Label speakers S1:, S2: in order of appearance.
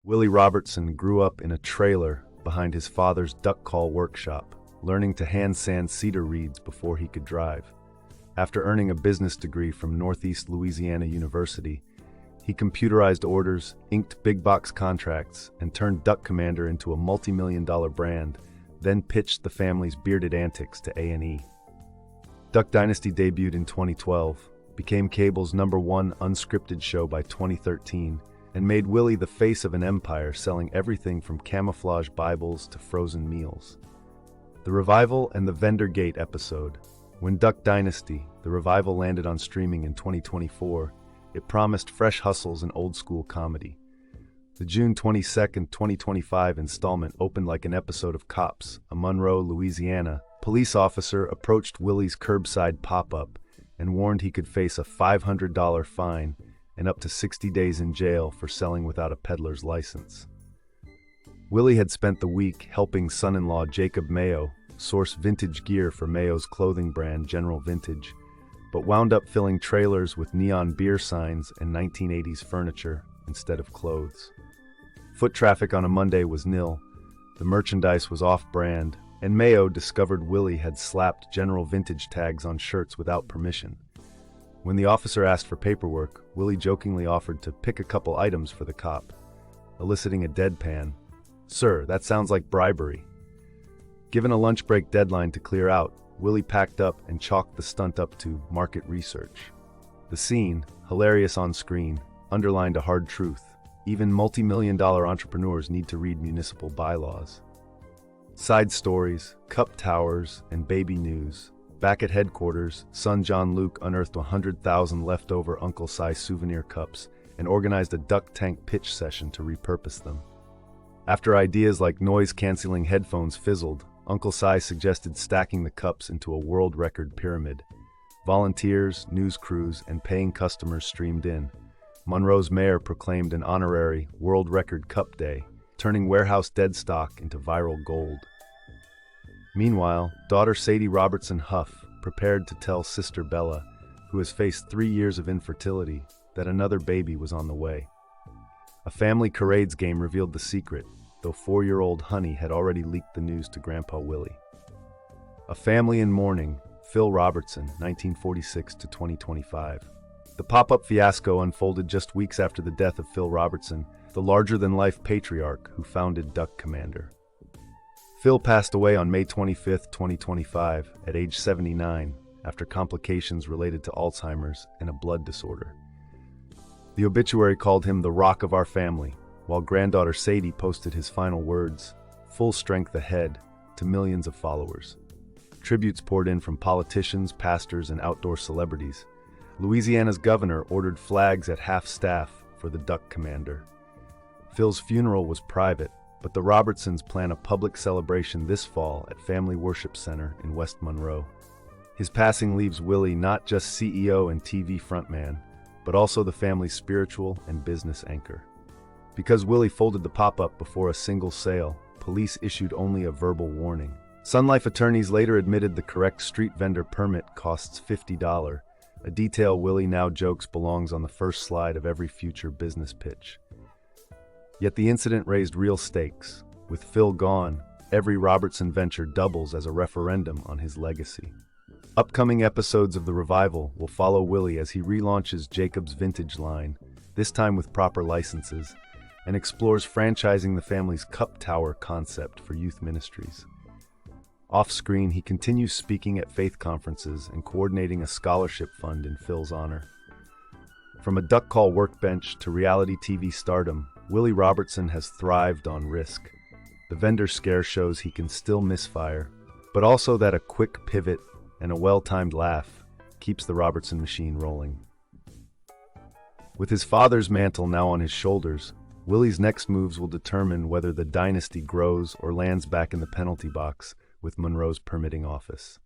S1: Willie Robertson grew up in a trailer behind his father's duck call workshop, learning to hand sand cedar reeds before he could drive. After earning a business degree from Northeast Louisiana University, he computerized orders, inked big-box contracts, and turned Duck Commander into a multi-million-dollar brand, then pitched the family's bearded antics to A&E. Duck Dynasty debuted in 2012, became cable's #1 unscripted show by 2013, and made Willie the face of an empire selling everything from camouflage Bibles to frozen meals. The Revival and the Vendor Gate episode. When Duck Dynasty, the Revival, landed on streaming in 2024, it promised fresh hustles and old-school comedy. The June 22, 2025 installment opened like an episode of Cops. A Monroe, Louisiana, police officer approached Willie's curbside pop-up and warned he could face a $500 fine and up to 60 days in jail for selling without a peddler's license. Willie had spent the week helping son-in-law Jacob Mayo source vintage gear for Mayo's clothing brand General Vintage, but wound up filling trailers with neon beer signs and 1980s furniture instead of clothes. Foot traffic on a Monday was nil, the merchandise was off-brand, and Mayo discovered Willie had slapped General Vintage tags on shirts without permission. When the officer asked for paperwork, Willie jokingly offered to pick a couple items for the cop, eliciting a deadpan, "Sir, that sounds like bribery." Given a lunch break deadline to clear out, Willie packed up and chalked the stunt up to market research. The scene, hilarious on screen, underlined a hard truth. Even multi-million-dollar entrepreneurs need to read municipal bylaws. Side stories, cup towers, and baby news. Back at headquarters, son John Luke unearthed 100,000 leftover Uncle Si souvenir cups and organized a duck tank pitch session to repurpose them. After ideas like noise-canceling headphones fizzled, Uncle Si suggested stacking the cups into a world record pyramid. Volunteers, news crews, and paying customers streamed in. Monroe's mayor proclaimed an honorary World Record Cup Day, turning warehouse dead stock into viral gold. Meanwhile, daughter Sadie Robertson Huff prepared to tell sister Bella, who has faced 3 years of infertility, that another baby was on the way. A family charades game revealed the secret, though 4-year-old Honey had already leaked the news to Grandpa Willie. A Family in Mourning, Phil Robertson, 1946 to 2025. The pop-up fiasco unfolded just weeks after the death of Phil Robertson, the larger-than-life patriarch who founded Duck Commander. Phil passed away on May 25, 2025, at age 79, after complications related to Alzheimer's and a blood disorder. The obituary called him the rock of our family, while granddaughter Sadie posted his final words, "Full strength ahead," to millions of followers. Tributes poured in from politicians, pastors, and outdoor celebrities. Louisiana's governor ordered flags at half-staff for the Duck Commander. Phil's funeral was private, but the Robertsons plan a public celebration this fall at Family Worship Center in West Monroe. His passing leaves Willie not just CEO and TV frontman, but also the family's spiritual and business anchor. Because Willie folded the pop-up before a single sale, police issued only a verbal warning. Sun Life attorneys later admitted the correct street vendor permit costs $50, a detail Willie now jokes belongs on the first slide of every future business pitch. Yet the incident raised real stakes. With Phil gone, every Robertson venture doubles as a referendum on his legacy. Upcoming episodes of The Revival will follow Willie as he relaunches Jacob's Vintage line, this time with proper licenses, and explores franchising the family's cup tower concept for youth ministries. Off-screen, he continues speaking at faith conferences and coordinating a scholarship fund in Phil's honor. From a duck call workbench to reality TV stardom, Willie Robertson has thrived on risk. The vendor scare shows he can still misfire, but also that a quick pivot and a well-timed laugh keeps the Robertson machine rolling. With his father's mantle now on his shoulders, Willie's next moves will determine whether the dynasty grows or lands back in the penalty box with Monroe's permitting office.